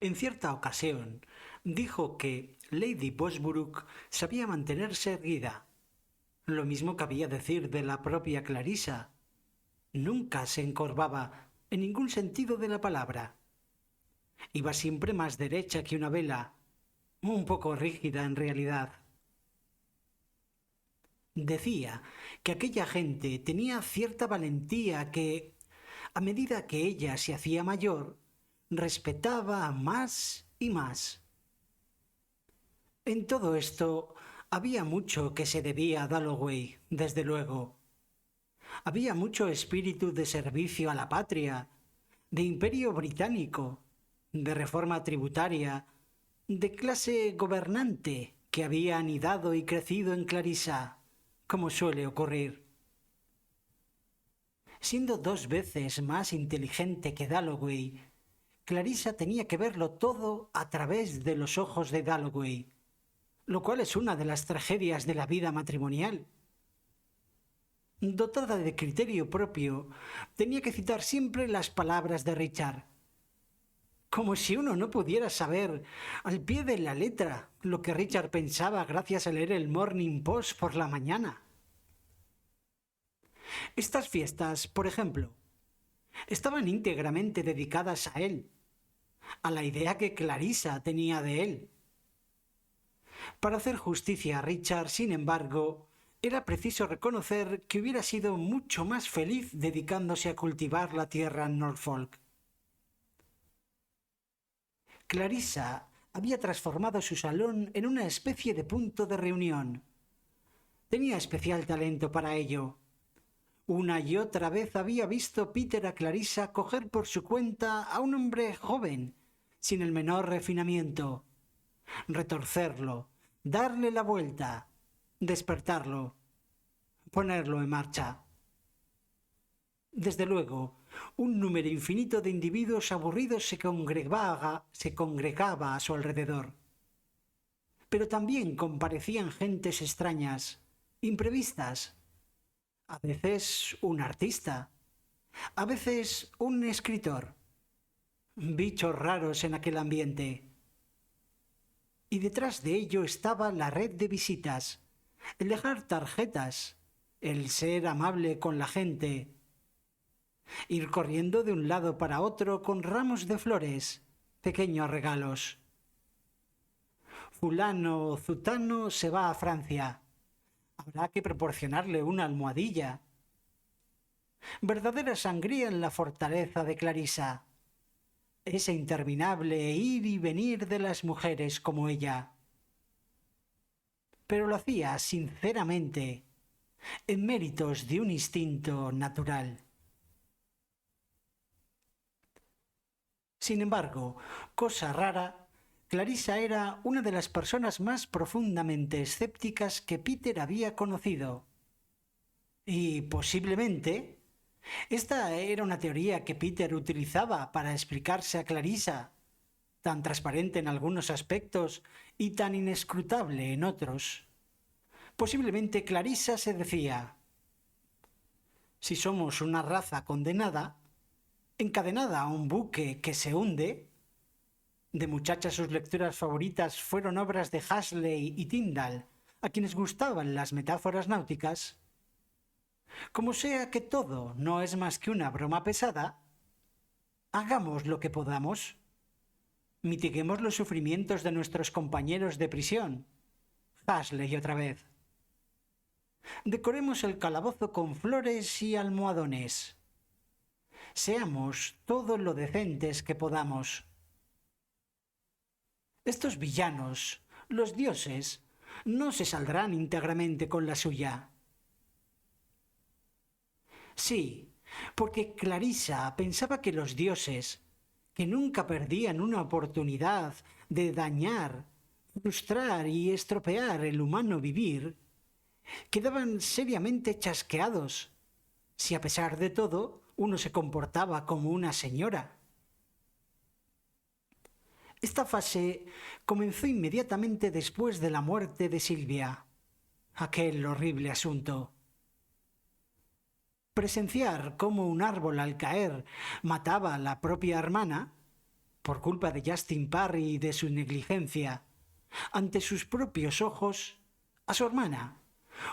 En cierta ocasión, dijo que Lady Bosborough sabía mantenerse erguida. Lo mismo cabía decir de la propia Clarissa. Nunca se encorvaba en ningún sentido de la palabra. Iba siempre más derecha que una vela, un poco rígida en realidad. Decía que aquella gente tenía cierta valentía que, a medida que ella se hacía mayor, respetaba más y más. En todo esto había mucho que se debía a Dalloway, desde luego. Había mucho espíritu de servicio a la patria, de imperio británico, de reforma tributaria, de clase gobernante que había anidado y crecido en Clarissa, como suele ocurrir. Siendo 2 veces más inteligente que Dalloway, Clarissa tenía que verlo todo a través de los ojos de Dalloway, lo cual es una de las tragedias de la vida matrimonial. Dotada de criterio propio, tenía que citar siempre las palabras de Richard, como si uno no pudiera saber al pie de la letra lo que Richard pensaba gracias a leer el Morning Post por la mañana. Estas fiestas, por ejemplo, estaban íntegramente dedicadas a él, a la idea que Clarissa tenía de él. Para hacer justicia a Richard, sin embargo, era preciso reconocer que hubiera sido mucho más feliz dedicándose a cultivar la tierra en Norfolk. Clarissa había transformado su salón en una especie de punto de reunión. Tenía especial talento para ello. Una y otra vez había visto Peter a Clarissa coger por su cuenta a un hombre joven, sin el menor refinamiento, retorcerlo, darle la vuelta, despertarlo, ponerlo en marcha. Desde luego, un número infinito de individuos aburridos se congregaba a su alrededor. Pero también comparecían gentes extrañas, imprevistas. A veces un artista, a veces un escritor. Bichos raros en aquel ambiente. Y detrás de ello estaba la red de visitas, el dejar tarjetas, el ser amable con la gente, ir corriendo de un lado para otro con ramos de flores, pequeños regalos. Fulano o zutano se va a Francia. Habrá que proporcionarle una almohadilla. Verdadera sangría en la fortaleza de Clarissa. Ese interminable ir y venir de las mujeres como ella. Pero lo hacía sinceramente, en méritos de un instinto natural. Sin embargo, cosa rara, Clarissa era una de las personas más profundamente escépticas que Peter había conocido. Y posiblemente, esta era una teoría que Peter utilizaba para explicarse a Clarissa, tan transparente en algunos aspectos y tan inescrutable en otros. Posiblemente Clarissa se decía: si somos una raza condenada, encadenada a un buque que se hunde. De muchacha sus lecturas favoritas fueron obras de Huxley y Tyndall, a quienes gustaban las metáforas náuticas. Como sea que todo no es más que una broma pesada, hagamos lo que podamos. Mitiguemos los sufrimientos de nuestros compañeros de prisión. Huxley otra vez. Decoremos el calabozo con flores y almohadones. Seamos todo lo decentes que podamos. Estos villanos, los dioses, no se saldrán íntegramente con la suya. Sí, porque Clarissa pensaba que los dioses, que nunca perdían una oportunidad de dañar, frustrar y estropear el humano vivir, quedaban seriamente chasqueados si a pesar de todo uno se comportaba como una señora. Esta fase comenzó inmediatamente después de la muerte de Silvia, aquel horrible asunto. Presenciar cómo un árbol al caer mataba a la propia hermana por culpa de Justin Parry y de su negligencia, ante sus propios ojos, a su hermana,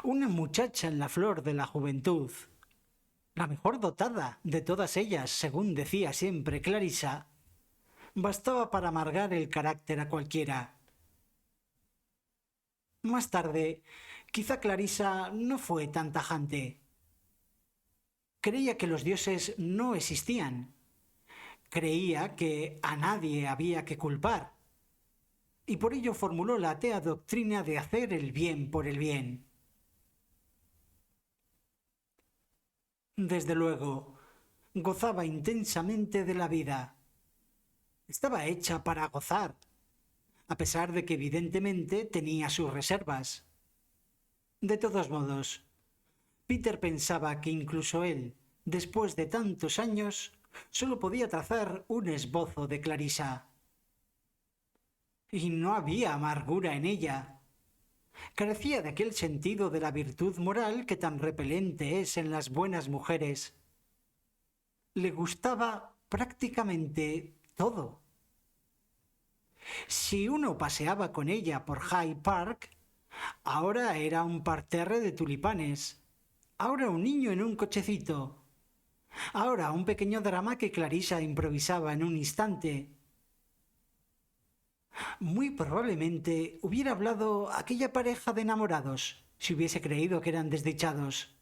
una muchacha en la flor de la juventud, la mejor dotada de todas ellas, según decía siempre Clarissa, bastaba para amargar el carácter a cualquiera. Más tarde, quizá Clarissa no fue tan tajante. Creía que los dioses no existían. Creía que a nadie había que culpar. Y por ello formuló la atea doctrina de hacer el bien por el bien. Desde luego, gozaba intensamente de la vida. Estaba hecha para gozar, a pesar de que evidentemente tenía sus reservas. De todos modos, Peter pensaba que incluso él, después de tantos años, solo podía trazar un esbozo de Clarissa. Y no había amargura en ella. Carecía de aquel sentido de la virtud moral que tan repelente es en las buenas mujeres. Le gustaba prácticamente todo. Si uno paseaba con ella por Hyde Park, ahora era un parterre de tulipanes, ahora un niño en un cochecito, ahora un pequeño drama que Clarissa improvisaba en un instante. Muy probablemente hubiera hablado aquella pareja de enamorados si hubiese creído que eran desdichados.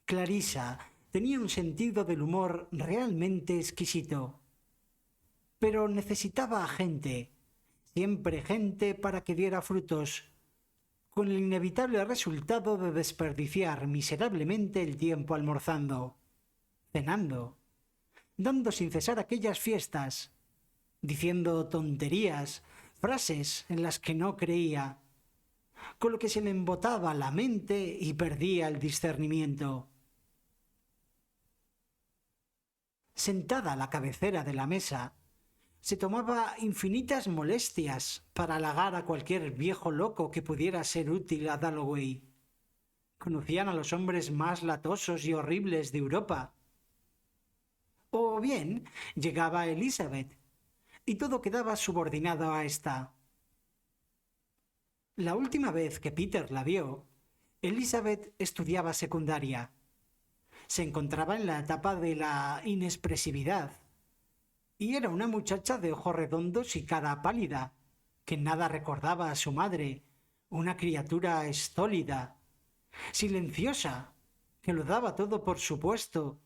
Clarissa tenía un sentido del humor realmente exquisito, pero necesitaba a gente, siempre gente para que diera frutos, con el inevitable resultado de desperdiciar miserablemente el tiempo almorzando, cenando, dando sin cesar aquellas fiestas, diciendo tonterías, frases en las que no creía, con lo que se le embotaba la mente y perdía el discernimiento. Sentada a la cabecera de la mesa, se tomaba infinitas molestias para halagar a cualquier viejo loco que pudiera ser útil a Dalloway. Conocían a los hombres más latosos y horribles de Europa. O bien llegaba Elizabeth, y todo quedaba subordinado a ésta. La última vez que Peter la vio, Elizabeth estudiaba secundaria. Se encontraba en la etapa de la inexpresividad, y era una muchacha de ojos redondos y cara pálida, que nada recordaba a su madre, una criatura estólida, silenciosa, que lo daba todo por supuesto,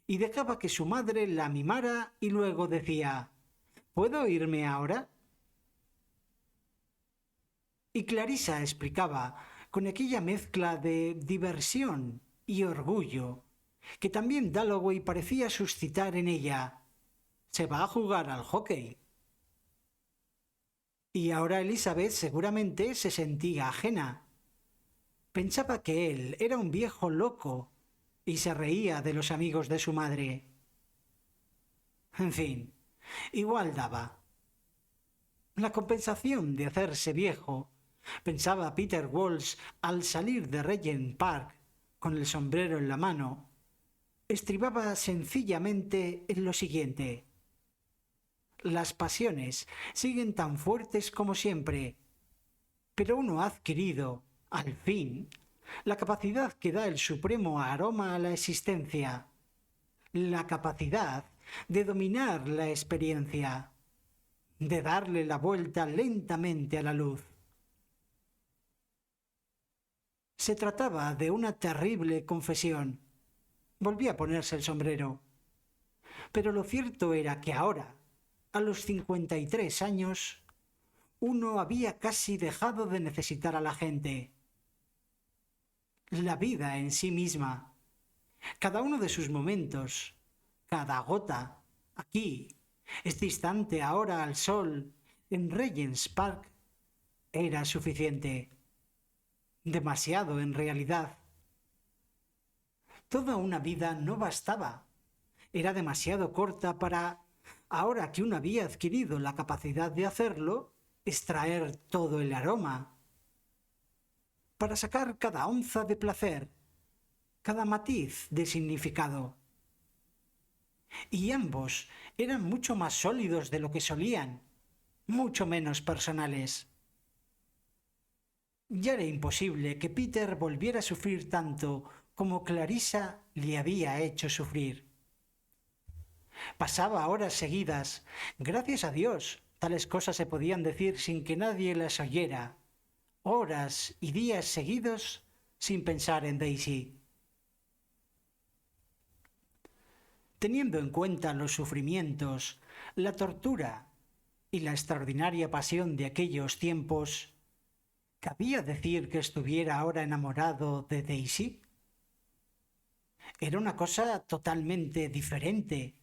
y dejaba que su madre la mimara y luego decía: ¿puedo irme ahora? Y Clarissa explicaba, con aquella mezcla de diversión y orgullo, que también Dalloway parecía suscitar en ella: se va a jugar al hockey. Y ahora Elizabeth seguramente se sentía ajena. Pensaba que él era un viejo loco y se reía de los amigos de su madre. En fin, igual daba. La compensación de hacerse viejo, pensaba Peter Walsh al salir de Regent Park con el sombrero en la mano, estribaba sencillamente en lo siguiente: las pasiones siguen tan fuertes como siempre, pero uno ha adquirido, al fin, la capacidad que da el supremo aroma a la existencia, la capacidad de dominar la experiencia, de darle la vuelta lentamente a la luz. Se trataba de una terrible confesión. Volví a ponerse el sombrero. Pero lo cierto era que ahora, a los 53 años, uno había casi dejado de necesitar a la gente. La vida en sí misma, cada uno de sus momentos, cada gota, aquí, este instante ahora al sol, en Regent's Park, era suficiente. Demasiado en realidad. Toda una vida no bastaba. Era demasiado corta para, ahora que uno había adquirido la capacidad de hacerlo, extraer todo el aroma, para sacar cada onza de placer, cada matiz de significado. y ambos eran mucho más sólidos de lo que solían, mucho menos personales. Ya era imposible que Peter volviera a sufrir tanto como Clarissa le había hecho sufrir. Pasaba horas seguidas, gracias a Dios, tales cosas se podían decir sin que nadie las oyera, horas y días seguidos sin pensar en Daisy. Teniendo en cuenta los sufrimientos, la tortura y la extraordinaria pasión de aquellos tiempos, ¿cabía decir que estuviera ahora enamorado de Daisy? Era una cosa totalmente diferente,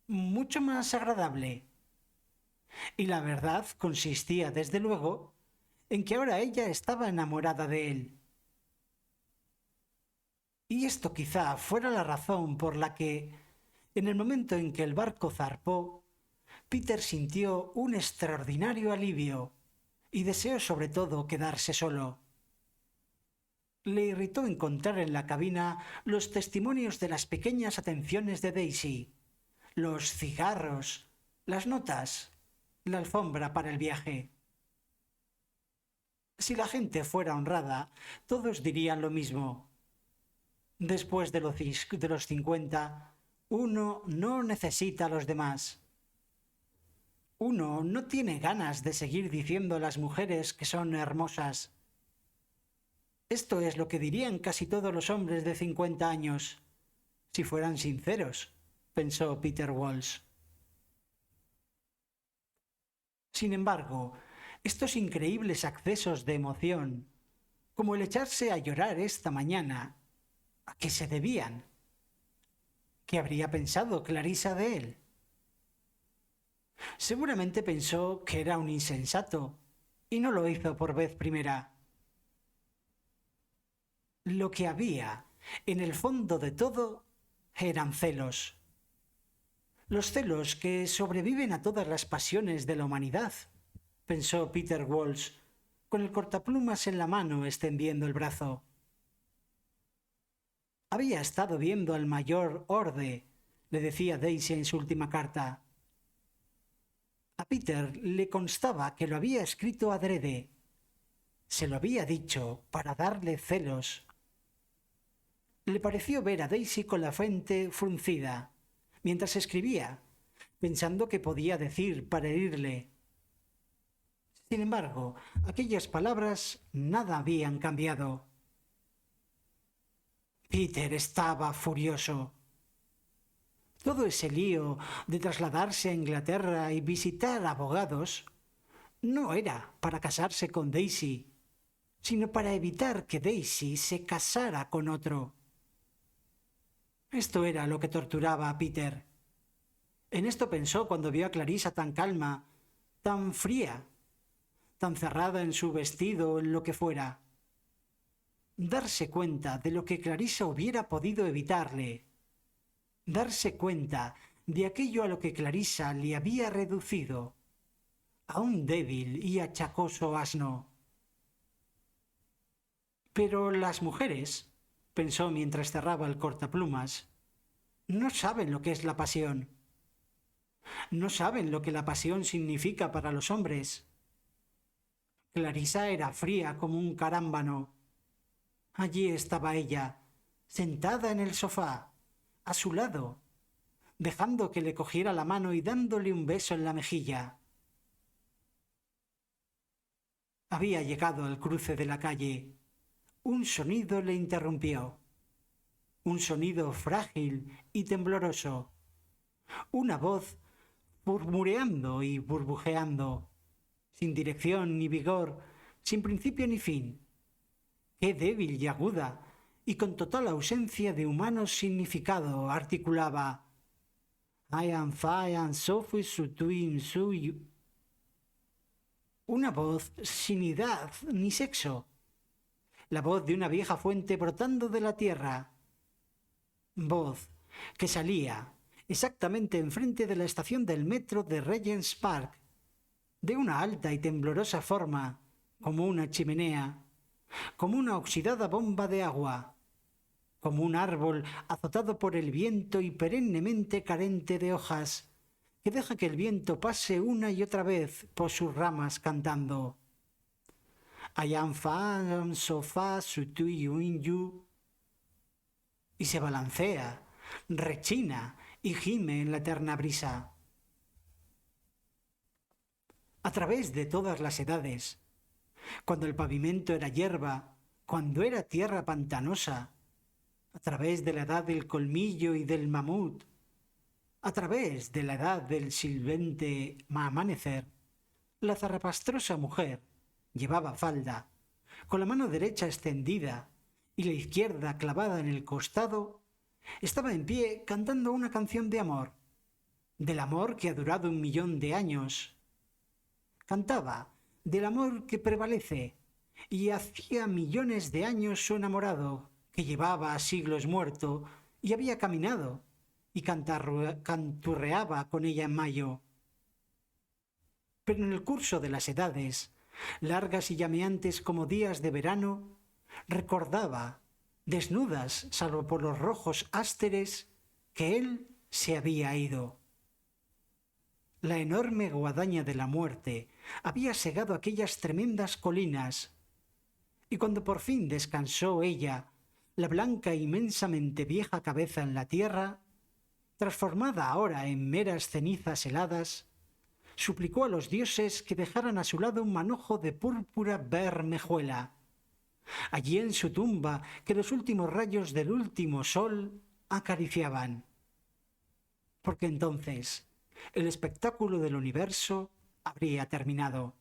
mucho más agradable. Y la verdad consistía, desde luego, en que ahora ella estaba enamorada de él. Y esto quizá fuera la razón por la que, en el momento en que el barco zarpó, Peter sintió un extraordinario alivio y deseó sobre todo quedarse solo. Le irritó encontrar en la cabina los testimonios de las pequeñas atenciones de Daisy, los cigarros, las notas, la alfombra para el viaje. Si la gente fuera honrada, todos dirían lo mismo. Después de los 50, uno no necesita a los demás. Uno no tiene ganas de seguir diciendo a las mujeres que son hermosas. Esto es lo que dirían casi todos los hombres de 50 años, si fueran sinceros, pensó Peter Walsh. Sin embargo, estos increíbles accesos de emoción, como el echarse a llorar esta mañana, ¿a qué se debían? ¿Qué habría pensado Clarissa de él? Seguramente pensó que era un insensato, y no lo hizo por vez primera. Lo que había, en el fondo de todo, eran celos. Los celos que sobreviven a todas las pasiones de la humanidad, pensó Peter Walsh, con el cortaplumas en la mano extendiendo el brazo. Había estado viendo al mayor Orde, le decía Daisy en su última carta. A Peter le constaba que lo había escrito adrede. Se lo había dicho para darle celos. Le pareció ver a Daisy con la frente fruncida, mientras escribía, pensando que podía decir para herirle. Sin embargo, aquellas palabras nada habían cambiado. Peter estaba furioso. Todo ese lío de trasladarse a Inglaterra y visitar abogados no era para casarse con Daisy, sino para evitar que Daisy se casara con otro. Esto era lo que torturaba a Peter. En esto pensó cuando vio a Clarissa tan calma, tan fría, tan cerrada en su vestido o en lo que fuera. Darse cuenta de lo que Clarissa hubiera podido evitarle. Darse cuenta de aquello a lo que Clarissa le había reducido, a un débil y achacoso asno. Pero las mujeres, pensó mientras cerraba el cortaplumas, no saben lo que es la pasión. No saben lo que la pasión significa para los hombres. Clarissa era fría como un carámbano. Allí estaba ella, sentada en el sofá, a su lado, dejando que le cogiera la mano y dándole un beso en la mejilla. Había llegado al cruce de la calle. Un sonido le interrumpió. Un sonido frágil y tembloroso. Una voz murmureando y burbujeando, sin dirección ni vigor, sin principio ni fin. Qué débil y aguda, y con total ausencia de humano significado, articulaba I am fine and Sophie Sutwin Suyu. Una voz sin edad ni sexo. La voz de una vieja fuente brotando de la tierra. Voz que salía exactamente enfrente de la estación del metro de Regent's Park, de una alta y temblorosa forma, como una chimenea, como una oxidada bomba de agua. como un árbol azotado por el viento y perennemente carente de hojas, que deja que el viento pase una y otra vez por sus ramas cantando. I am far so far to you in you. Y se balancea, rechina y gime en la eterna brisa. A través de todas las edades, cuando el pavimento era hierba, cuando era tierra pantanosa, a través de la edad del colmillo y del mamut, a través de la edad del silvente amanecer, la zarrapastrosa mujer llevaba falda, con la mano derecha extendida y la izquierda clavada en el costado, estaba en pie cantando una canción de amor, del amor que ha durado 1.000.000 de años. Cantaba del amor que prevalece, y hacía millones de años su enamorado, que llevaba siglos muerto y había caminado, y canturreaba con ella en mayo. Pero en el curso de las edades, largas y llameantes como días de verano, recordaba, desnudas salvo por los rojos ásteres, que él se había ido. La enorme guadaña de la muerte había segado aquellas tremendas colinas, y cuando por fin descansó ella, la blanca e inmensamente vieja cabeza en la tierra, transformada ahora en meras cenizas heladas, suplicó a los dioses que dejaran a su lado un manojo de púrpura bermejuela, allí en su tumba que los últimos rayos del último sol acariciaban. Porque entonces el espectáculo del universo habría terminado.